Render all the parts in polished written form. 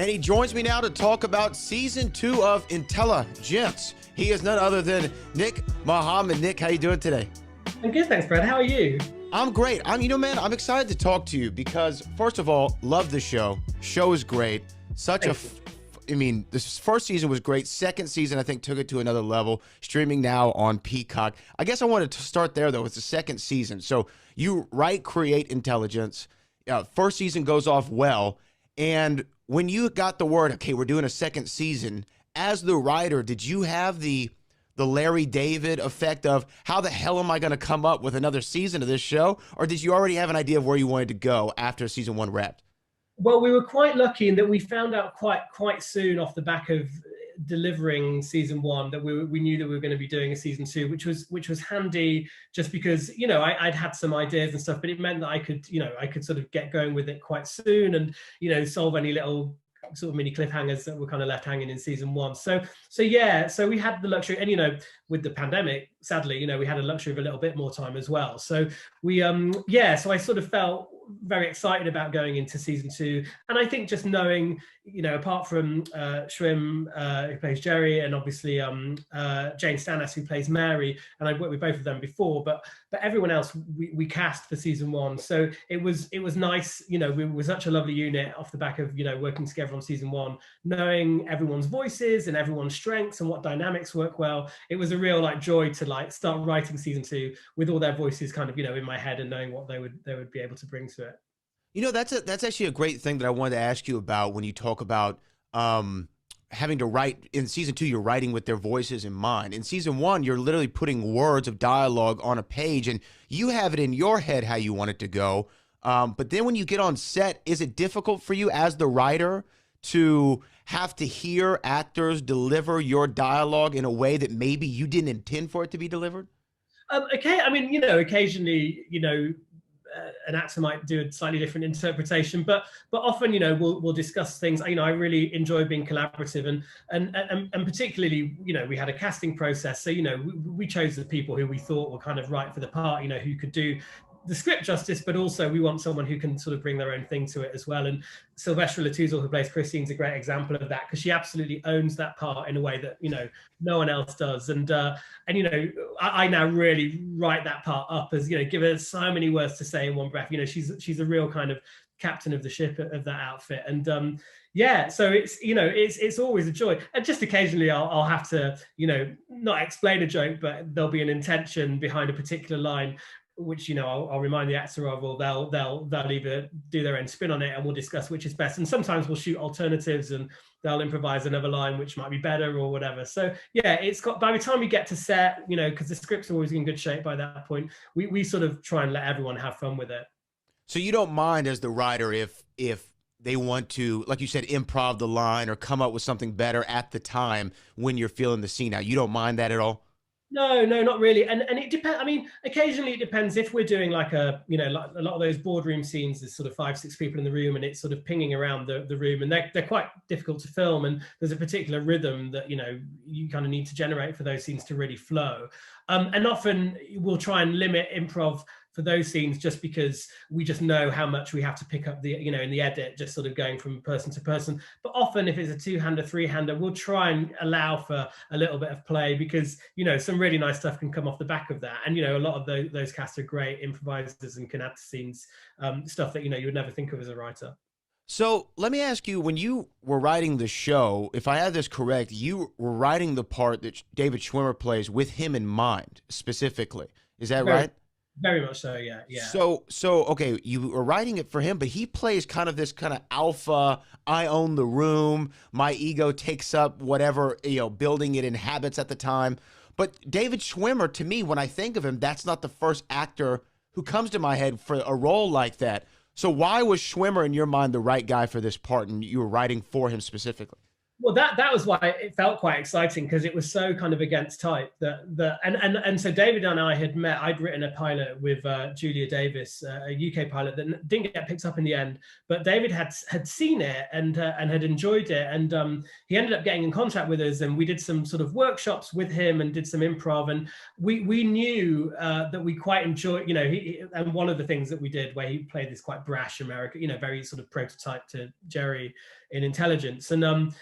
And he joins me now to talk about season 2 of Intelligence. He is none other than Nick Mohammed. Nick, how you doing today? I'm good, thanks, Brad. How are you? I'm great. Man, I'm excited to talk to you because, first of all, love the show. Show is great. This first season was great. Second season, I think, took it to another level. Streaming now on Peacock. I guess I wanted to start there, though. It's the second season. So you write, create Intelligence. First season goes off well. And when you got the word, okay, we're doing a second season, as the writer, did you have the Larry David effect of how the hell am I going to come up with another season of this show? Or did you already have an idea of where you wanted to go after season 1 wrapped? Well, we were quite lucky in that we found out quite soon off the back of delivering season 1 that we knew that we were going to be doing a season 2, which was handy just because I'd had some ideas and stuff, but it meant that I could sort of get going with it quite soon and solve any little sort of mini cliffhangers that were kind of left hanging in season 1. So we had the luxury, and with the pandemic, sadly, we had a luxury of a little bit more time as well. So so I sort of felt very excited about going into season 2, and I think just knowing, apart from Schwimmer, who plays Jerry, and obviously Jane Stannis, who plays Mary, and I've worked with both of them before, but everyone else we cast for season 1, so it was nice. We were such a lovely unit off the back of working together on season 1, knowing everyone's voices and everyone's strengths and what dynamics work well. It was a real joy to start writing season 2 with all their voices kind of in my head and knowing what they would be able to bring to it. That's actually a great thing that I wanted to ask you about when you talk about having to write. In season 2, you're writing with their voices in mind. In season 1, you're literally putting words of dialogue on a page and you have it in your head how you want it to go. But then when you get on set, is it difficult for you as the writer to have to hear actors deliver your dialogue in a way that maybe you didn't intend for it to be delivered? Okay. Occasionally, an actor might do a slightly different interpretation, but often, we'll discuss things. I really enjoy being collaborative, and particularly, we had a casting process. So, we chose the people who we thought were kind of right for the part, who could do the script justice, but also we want someone who can sort of bring their own thing to it as well. And Sylvester Latouzel, who plays Christine's a great example of that, because she absolutely owns that part in a way that no one else does. And I now really write that part up as give her so many words to say in one breath. She's a real kind of captain of the ship of that outfit. And so it's always a joy. And just occasionally I'll have to not explain a joke, but there'll be an intention behind a particular line, which I'll remind the actor of, or they'll either do their own spin on it, and we'll discuss which is best. And sometimes we'll shoot alternatives, and they'll improvise another line which might be better or whatever. So it's got, by the time we get to set, because the script's always in good shape by that point, we sort of try and let everyone have fun with it. So you don't mind as the writer if they want to, like you said, improv the line or come up with something better at the time when you're feeling the scene out. You don't mind that at all? No, not really. And it depends. Occasionally it depends if we're doing like a lot of those boardroom scenes, there's sort of 5-6 people in the room and it's sort of pinging around the room, and they're quite difficult to film. And there's a particular rhythm that, you kind of need to generate for those scenes to really flow. And often we'll try and limit improv for those scenes just because we just know how much we have to pick up the, in the edit, just sort of going from person to person. But often if it's a 2-hander, 3-hander, we'll try and allow for a little bit of play because, some really nice stuff can come off the back of that. And, a lot of those casts are great improvisers and can add to scenes, stuff that, you would never think of as a writer. So let me ask you, when you were writing the show, if I have this correct, you were writing the part that David Schwimmer plays with him in mind specifically. Is that right? Very much so, yeah. So okay, you were writing it for him, but he plays kind of this kind of alpha, I own the room, my ego takes up whatever, building it inhabits at the time. But David Schwimmer, to me, when I think of him, that's not the first actor who comes to my head for a role like that. So why was Schwimmer, in your mind, the right guy for this part, and you were writing for him specifically? Well, that was why it felt quite exciting, because it was so kind of against type and so David and I had met. I'd written a pilot with Julia Davis, a UK pilot that didn't get picked up in the end, but David had seen it and had enjoyed it, and he ended up getting in contact with us, and we did some sort of workshops with him and did some improv, and we knew that we quite enjoyed, and one of the things that we did, where he played this quite brash American, very sort of prototype to Jerry in Intelligence, and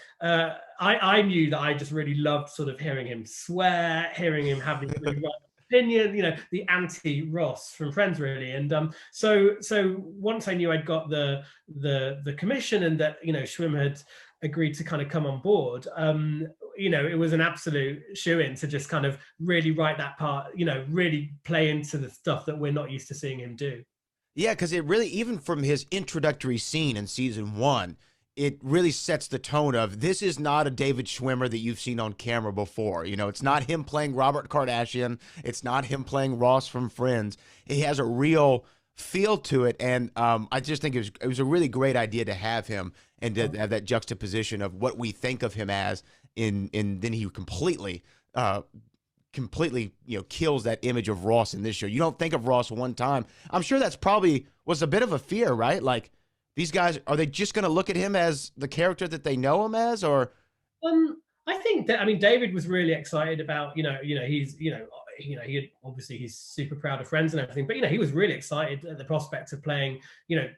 I knew that I just really loved sort of hearing him swear, hearing him have this really right opinion, the anti-Ross from Friends, really. And so once I knew I'd got the commission, and that Schwimmer had agreed to kind of come on board, it was an absolute shoe-in to just kind of really write that part, really play into the stuff that we're not used to seeing him do. Yeah, because it really, even from his introductory scene in season 1, it really sets the tone of, this is not a David Schwimmer that you've seen on camera before. It's not him playing Robert Kardashian. It's not him playing Ross from Friends. He has a real feel to it, and I just think it was a really great idea to have him and to have that juxtaposition of what we think of him as, and then he completely kills that image of Ross in this show. You don't think of Ross one time. I'm sure that's probably was a bit of a fear, right? Like, these guys, are they just going to look at him as the character that they know him as, or? I think that, David was really excited about, he's, he had, obviously he's super proud of Friends and everything, but he was really excited at the prospect of playing,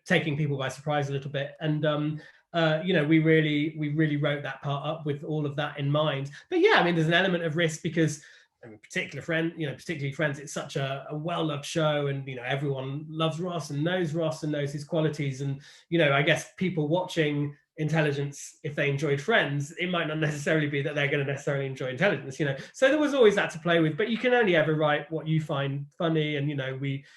taking people by surprise a little bit, and we really wrote that part up with all of that in mind. But yeah, there's an element of risk, because particularly Friends, it's such a well-loved show, and everyone loves Ross and knows his qualities, and I guess people watching Intelligence, if they enjoyed Friends, it might not necessarily be that they're going to necessarily enjoy Intelligence, so there was always that to play with. But you can only ever write what you find funny, and it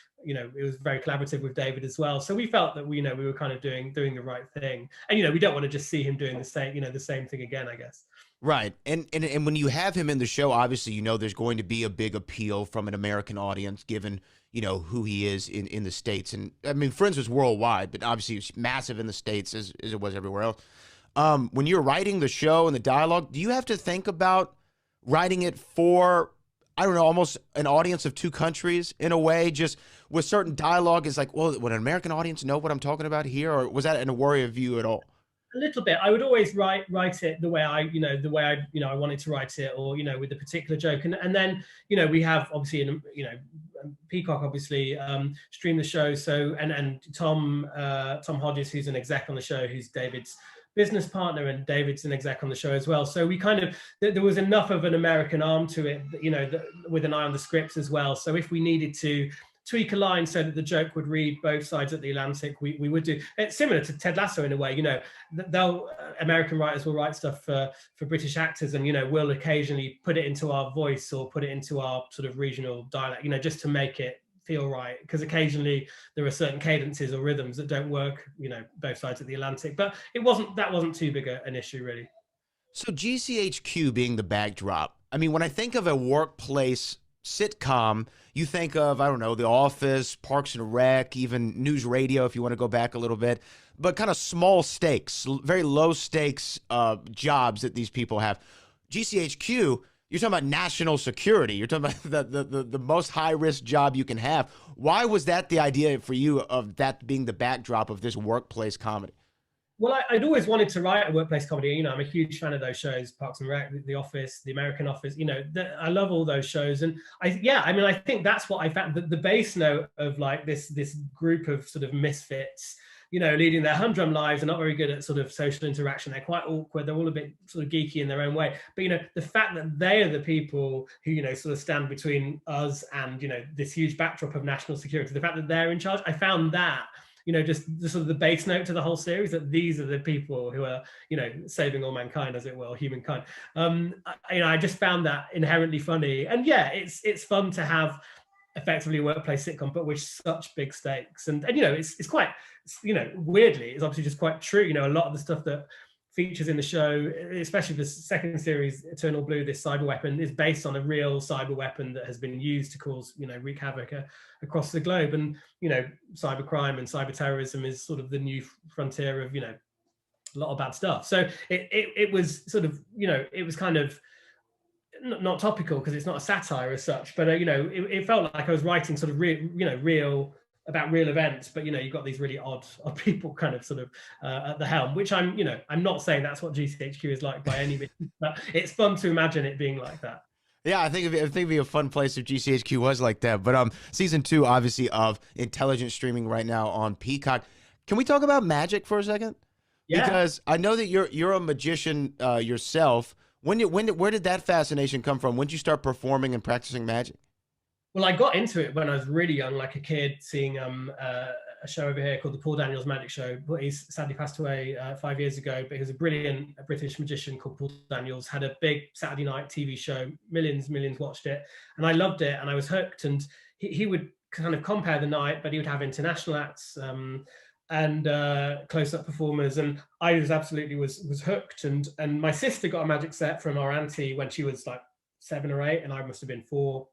was very collaborative with David as well, so we felt that we were kind of doing the right thing, and we don't want to just see him doing the same thing again, I guess. Right. And when you have him in the show, obviously, there's going to be a big appeal from an American audience, given, who he is in the States. And Friends was worldwide, but obviously it's massive in the States as it was everywhere else. When you're writing the show and the dialogue, do you have to think about writing it for, I don't know, almost an audience of two countries in a way, just with certain dialogue? Is like, well, would an American audience know what I'm talking about here? Or was that a worry of you at all? A little bit. I would always write it the way I wanted to write it, or with a particular joke, and then we have, obviously, Peacock obviously stream the show, so and Tom Hodges, who's an exec on the show, who's David's business partner, and David's an exec on the show as well, so we kind of, there was enough of an American arm to it, with an eye on the scripts as well, so if we needed to tweak a line so that the joke would read both sides of the Atlantic, we would do. It's similar to Ted Lasso in a way, American writers will write stuff for British actors, and we'll occasionally put it into our voice or put it into our sort of regional dialect, just to make it feel right, because occasionally there are certain cadences or rhythms that don't work, both sides of the Atlantic. But that wasn't too big an issue, really. So GCHQ being the backdrop, when I think of a workplace sitcom, you think of, I don't know, The Office, Parks and Rec, even News Radio, if you want to go back a little bit, but kind of small stakes, very low stakes jobs that these people have. GCHQ, you're talking about national security. You're talking about the most high risk job you can have. Why was that the idea for you, of that being the backdrop of this workplace comedy? Well, I'd always wanted to write a workplace comedy. I'm a huge fan of those shows, Parks and Rec, The Office, The American Office. I love all those shows, and I think that's what I found. The bass note of like this group of sort of misfits, leading their humdrum lives, and not very good at sort of social interaction. They're quite awkward. They're all a bit sort of geeky in their own way. But the fact that they are the people who sort of stand between us and this huge backdrop of national security. The fact that they're in charge, I found that. Just the sort of the base note to the whole series, that these are the people who are, saving all mankind, as it were, humankind. I just found that inherently funny, and yeah, it's fun to have effectively a workplace sitcom, but with such big stakes, and it's quite, weirdly, it's obviously just quite true. A lot of the stuff that features in the show, especially the second series, Eternal Blue, this cyber weapon is based on a real cyber weapon that has been used to cause, wreak havoc across the globe. And, cyber crime and cyber terrorism is sort of the new frontier of, a lot of bad stuff. So it was sort of, it was kind of not topical because it's not a satire as such, but it felt like I was writing sort of real about real events, but you've got these really odd people kind of sort of at the helm, which I'm not saying that's what GCHQ is like by any means, but it's fun to imagine it being like that. Yeah, I think it'd be a fun place if GCHQ was like that. But season 2, obviously, of intelligent streaming right now on Peacock. Can we talk about magic for a second? Yeah. Because I know that you're a magician yourself. Where did that fascination come from? When did you start performing and practicing magic? Well, I got into it when I was really young, like a kid, seeing a show over here called the Paul Daniels Magic Show. But he's sadly passed away 5 years ago. But he was a brilliant British magician called Paul Daniels. Had a big Saturday night TV show. Millions watched it, and I loved it, and I was hooked. And he would kind of compare the night, but he would have international acts and close-up performers, and I was absolutely was hooked. And my sister got a magic set from our auntie when she was like 7 or 8, and I must have been 4.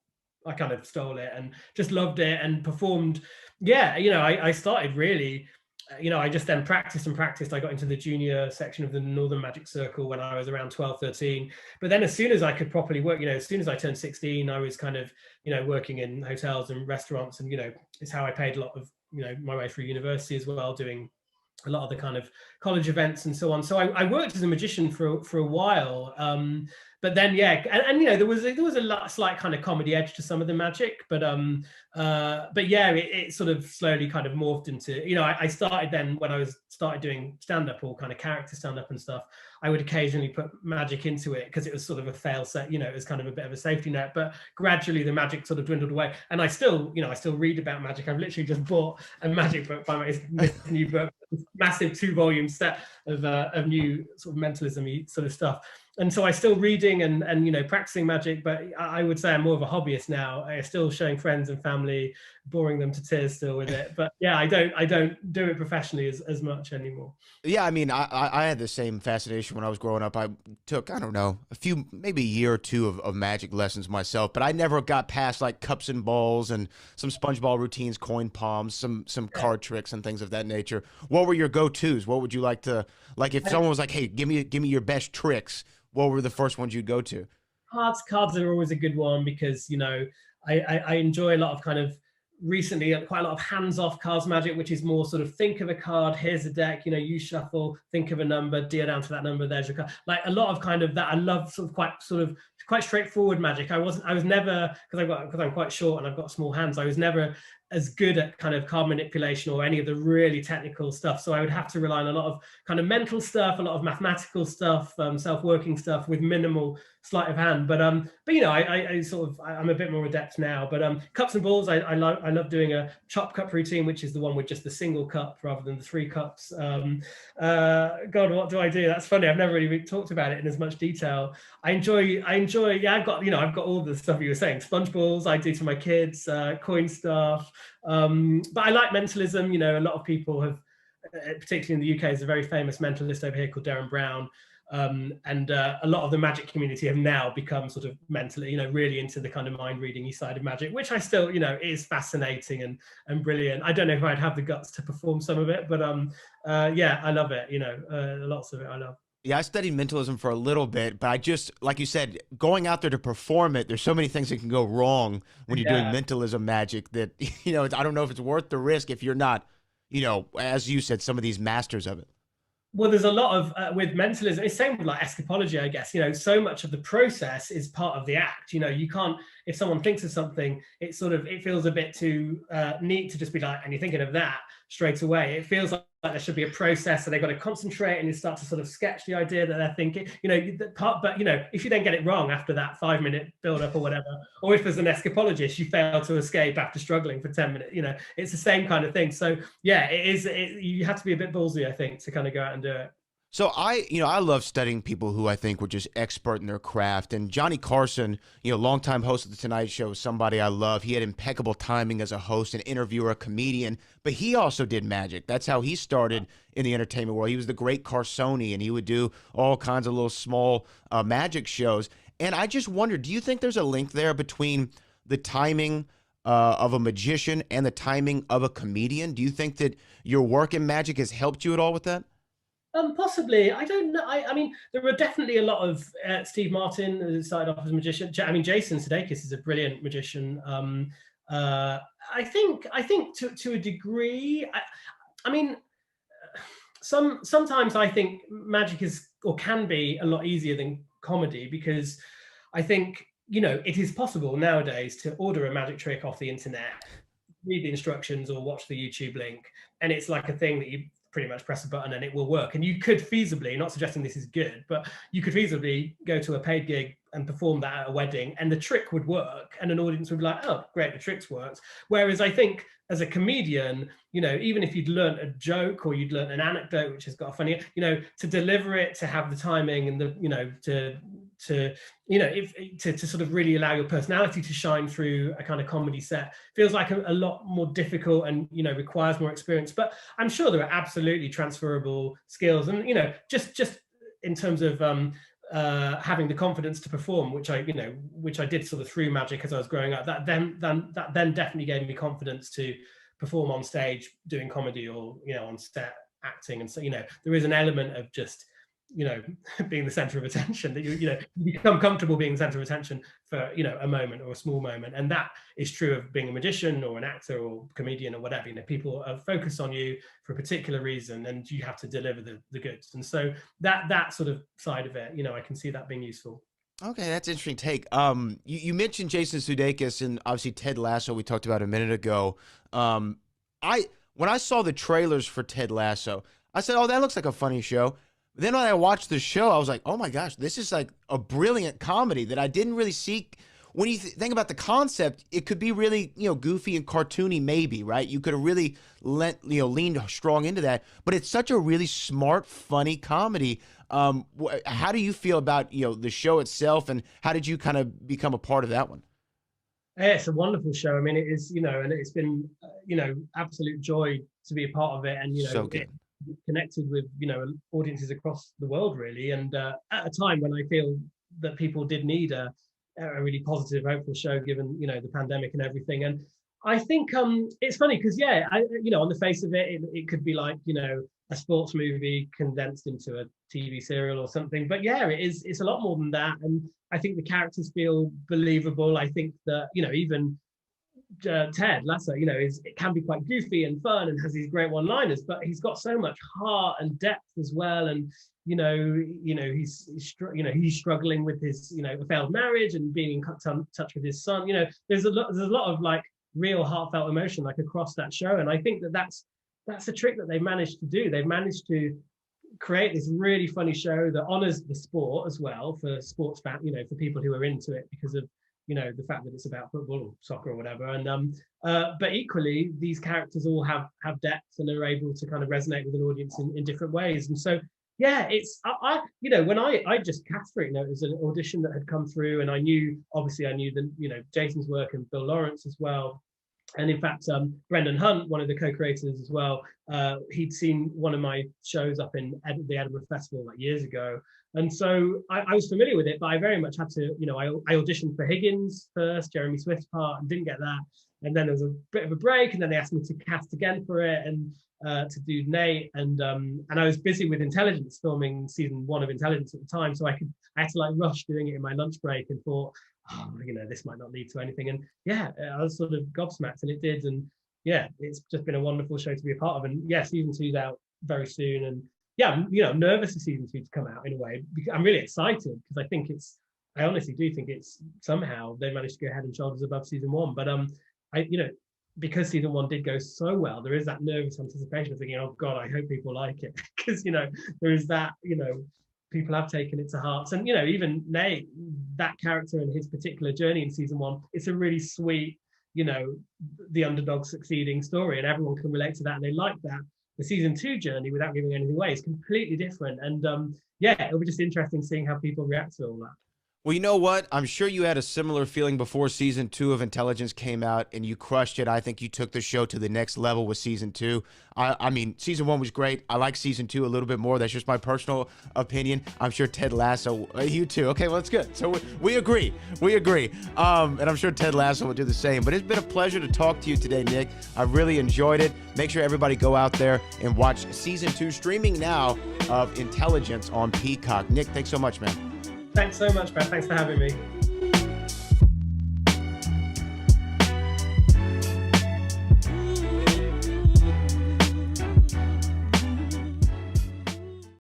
I kind of stole it and just loved it and performed. Yeah, I started really, I just then practiced and practiced. I got into the junior section of the Northern Magic Circle when I was around 12, 13. But then as soon as I could properly work, as soon as I turned 16, I was kind of, working in hotels and restaurants, and, it's how I paid a lot of, my way through university as well, doing a lot of the kind of college events and so on. So I worked as a magician for a while. But then, yeah, and there was a slight kind of comedy edge to some of the magic, but yeah, it sort of slowly kind of morphed into, I started then when I started doing stand-up or kind of character stand-up and stuff, I would occasionally put magic into it because it was sort of a fail set, it was kind of a bit of a safety net, but gradually the magic sort of dwindled away. And I still read about magic. I've literally just bought a magic book by my new book, massive 2-volume set of new sort of mentalism-y sort of stuff. And so I still reading and practicing magic, but I would say I'm more of a hobbyist now. I'm still showing friends and family, boring them to tears still with it. But yeah, I don't do it professionally as much anymore. Yeah, I mean, I had the same fascination when I was growing up. I took, I don't know, maybe a year or two of magic lessons myself, but I never got past like cups and balls and some sponge ball routines, coin palms, some card tricks and things of that nature. What were your go-tos? What would you like to, like if someone was like, hey, give me your best tricks, what were the first ones you'd go to? Cards are always a good one because, I enjoy a lot of kind of recently quite a lot of hands-off cards magic, which is more sort of think of a card, here's a deck, you shuffle, think of a number, deal down to that number, there's your card. Like a lot of kind of that. I love quite straightforward magic. I was never, because I'm quite short and I've got small hands, I was never as good at kind of card manipulation or any of the really technical stuff. So I would have to rely on a lot of kind of mental stuff, a lot of mathematical stuff, self-working stuff with minimal sleight of hand. But I'm a bit more adept now. But cups and balls, I love doing a chop cup routine, which is the one with just the single cup rather than the 3 cups. God, what do I do? That's funny. I've never really talked about it in as much detail. I enjoy. Yeah, I've got all the stuff you were saying. Sponge balls I do to my kids, coin stuff. But I like mentalism. A lot of people have, particularly in the UK, there's a very famous mentalist over here called Darren Brown. And a lot of the magic community have now become sort of mentally, really into the kind of mind reading side of magic, which I still, is fascinating and brilliant. I don't know if I'd have the guts to perform some of it, but yeah, I love it. Lots of it I love. Yeah, I studied mentalism for a little bit, but I just, like you said, going out there to perform it, there's so many things that can go wrong when you're doing mentalism magic that, I don't know if it's worth the risk if you're not, as you said, some of these masters of it. Well, there's a lot of with mentalism. It's same with like escapology, I guess. So much of the process is part of the act. You can't. If someone thinks of something, it feels a bit too neat to just be like, and you're thinking of that straight away. It feels like there should be a process, so they've got to concentrate and you start to sort of sketch the idea that they're thinking. But if you then get it wrong after that 5-minute build up or whatever, or if there's an escapologist, you fail to escape after struggling for 10 minutes. It's the same kind of thing. So yeah, you have to be a bit ballsy, I think, to kind of go out and do it. So I love studying people who I think were just expert in their craft. And Johnny Carson, longtime host of The Tonight Show, is somebody I love. He had impeccable timing as a host, an interviewer, a comedian, but he also did magic. That's how he started in the entertainment world. He was the great Carsoni, and he would do all kinds of little small magic shows. And I just wondered, do you think there's a link there between the timing of a magician and the timing of a comedian? Do you think that your work in magic has helped you at all with that? Possibly. I don't know. I mean, there were definitely a lot of Steve Martin who started off as a magician. I mean, Jason Sudeikis is a brilliant magician. Uh, I think to a degree. I mean, sometimes I think magic is or can be a lot easier than comedy because I think it is possible nowadays to order a magic trick off the internet, read the instructions or watch the YouTube link, and it's like a thing that you pretty much press a button and it will work. And you could feasibly, not suggesting this is good, but you could feasibly go to a paid gig and perform that at a wedding, and the trick would work, and an audience would be like, "Oh, great, the trick's worked." Whereas I think as a comedian, even if you'd learned a joke or you'd learned an anecdote which has got a funny, to deliver it, to have the timing and to sort of really allow your personality to shine through a kind of comedy set feels like a lot more difficult and requires more experience. But I'm sure there are absolutely transferable skills, and just in terms of having the confidence to perform, which I did sort of through magic as I was growing up. That then definitely gave me confidence to perform on stage doing comedy or on set acting. And so there is an element of just being the center of attention, that you become comfortable being the center of attention for a moment or a small moment. And that is true of being a magician or an actor or comedian or whatever. People are focused on you for a particular reason, and you have to deliver the goods. And so that sort of side of it, I can see that being useful. Okay, that's an interesting take. You mentioned Jason Sudeikis and obviously Ted Lasso we talked about a minute ago. I when I saw the trailers for Ted Lasso, I said, "Oh, that looks like a funny show." Then when I watched the show, I was like, "Oh my gosh, this is like a brilliant comedy that I didn't really see." When you think about the concept, it could be really, goofy and cartoony, maybe, right? You could have really leaned strong into that, but it's such a really smart, funny comedy. How do you feel about, the show itself, and how did you kind of become a part of that one? Yeah, it's a wonderful show. I mean, it is, and it's been, absolute joy to be a part of it, and So it good. connected with audiences across the world, really. And at a time when I feel that people did need a really positive, hopeful show, given the pandemic and everything. And I think it's funny because on the face of it, it could be like a sports movie condensed into a TV serial or something. But yeah, it's a lot more than that. And I think the characters feel believable. I think that even Ted Lasso, it can be quite goofy and fun and has these great one-liners, but he's got so much heart and depth as well. And he's struggling with his a failed marriage and being in touch with his son. There's a lot of like real heartfelt emotion like across that show, and I think that's a trick that they've managed to do. They've managed to create this really funny show that honors the sport as well for sports fan, for people who are into it because of the fact that it's about football or soccer or whatever. And but equally, these characters all have depth and are able to kind of resonate with an audience in different ways. And so yeah, it's when I just cast for it, it was an audition that had come through, and I knew the Jason's work and Bill Lawrence as well. And in fact, Brendan Hunt, one of the co-creators as well, he'd seen one of my shows up in the Edinburgh Festival like years ago. And so I was familiar with it, but I very much had to, I auditioned for Higgins first, Jeremy Swift's part, and didn't get that. And then there was a bit of a break, and then they asked me to cast again for it and to do Nate. And I was busy with Intelligence, filming season 1 of Intelligence at the time. So I had to like rush doing it in my lunch break and thought, this might not lead to anything. And yeah, I was sort of gobsmacked, and it did. And yeah, it's just been a wonderful show to be a part of. And yeah, season 2's out very soon. And yeah, I'm nervous for season 2 to come out in a way. I'm really excited because I honestly do think it's somehow they managed to go head and shoulders above season 1. But because season 1 did go so well, there is that nervous anticipation of thinking, oh God, I hope people like it. Because, there is that, people have taken it to heart. And, even Nate, that character and his particular journey in season 1, it's a really sweet, the underdog succeeding story, and everyone can relate to that and they like that. The season 2 journey, without giving anything away, is completely different. And yeah, it'll be just interesting seeing how people react to all that. Well, you know what? I'm sure you had a similar feeling before season 2 of Intelligence came out, and you crushed it. I think you took the show to the next level with season 2. I mean, season 1 was great. I like season 2 a little bit more. That's just my personal opinion. I'm sure Ted Lasso, you too. Okay, well, that's good. So we agree. We agree. And I'm sure Ted Lasso will do the same. But it's been a pleasure to talk to you today, Nick. I really enjoyed it. Make sure everybody go out there and watch season 2 streaming now of Intelligence on Peacock. Nick, thanks so much, man. Thanks so much, Brad. Thanks for having me.